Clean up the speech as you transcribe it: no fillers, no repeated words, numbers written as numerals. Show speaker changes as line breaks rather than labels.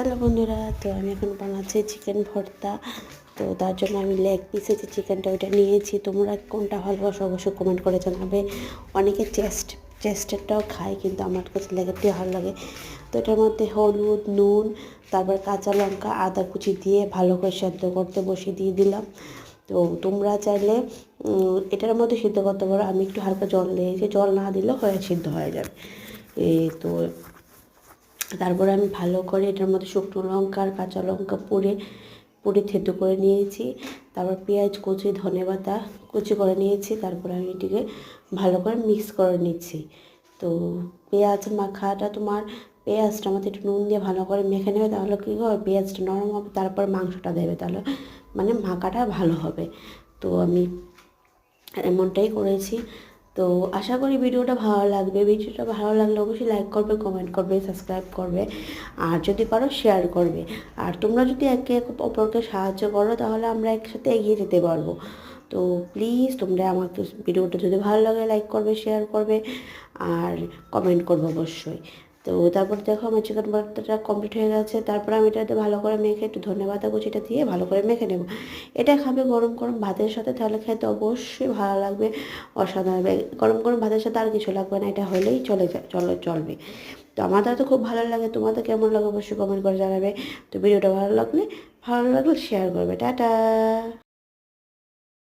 Hello বন্ধুরা, তো আমি এখন বানাচ্ছি চিকেন ভর্তা। তো তার জন্য আমি লেগ পিসে যে চিকেনটা ওইটা নিয়েছি। তোমরা কোনটা ভালোবাসো অবশ্যই কমেন্ট করে জানাবে। অনেকে চেস্টেরটাও খায়, কিন্তু আমার কাছে লেগেরটাই ভালো লাগে। তো এটার মধ্যে হলুদ, নুন, তারপর কাঁচা লঙ্কা, আদা কুচি দিয়ে ভালো করে সেদ্ধ করতে বসিয়ে দিয়ে দিলাম। তো তোমরা চাইলে এটার মধ্যে সিদ্ধ করতে পারো। আমি একটু হালকা জল দিয়েছি, জল না দিলেও সিদ্ধ হয়ে যাবে। তো তারপরে আমি ভালো করে এটার মধ্যে শুকনো লঙ্কা আর কাঁচা লঙ্কা পুড়ে থেতো করে নিয়েছি। তারপর পেঁয়াজ কুচি, ধনেপাতা কুচি করে নিয়েছি। তারপরে আমি এটিকে ভালো করে মিক্স করে নিচ্ছি। তো পেঁয়াজ মাখাটা পেঁয়াজটা আমাদের একটু নুন দিয়ে ভালো করে মেখে নেবে, তাহলে কী হবে, পেঁয়াজটা নরম হবে। তারপর মাংসটা দেবে, তাহলে মাখাটা ভালো হবে। তো আমি এমনটাই করেছি। তো আশা করি ভিডিওটা ভালো লাগবে। ভিডিওটা ভালো লাগলে অবশ্যই লাইক করবে, কমেন্ট করবে, সাবস্ক্রাইব করবে, আর যদি পারো শেয়ার করবে। আর তোমরা যদি একে অপরকে সাহায্য করো, তাহলে আমরা একসাথে এগিয়ে যেতে পারবো। তো প্লিজ তোমরা আমাকে ভিডিওটা যদি ভালো লাগে লাইক করবে, শেয়ার করবে, আর কমেন্ট করবে অবশ্যই। তো তারপর দেখো আমার চিকেন ভর্তাটা কমপ্লিট হয়ে গেছে। তারপর আমি এটাতে ভালো করে মেখে একটু ধনেপাতা কুচিটা দিয়ে ভালো করে মেখে নেব। এটা খাবে গরম গরম ভাতের সাথে, তাহলে খেতে অবশ্যই ভালো লাগবে, অসাধারণ। গরম গরম ভাতের সাথে আর কিছু লাগবে না, এটা হলেই চলবে। তো আমাদের তো খুব ভালো লাগে। তোমাদের কেমন লাগে অবশ্যই কমেন্ট করে জানাবে। তো ভিডিওটা ভালো লাগলে শেয়ার করবে। টাটা।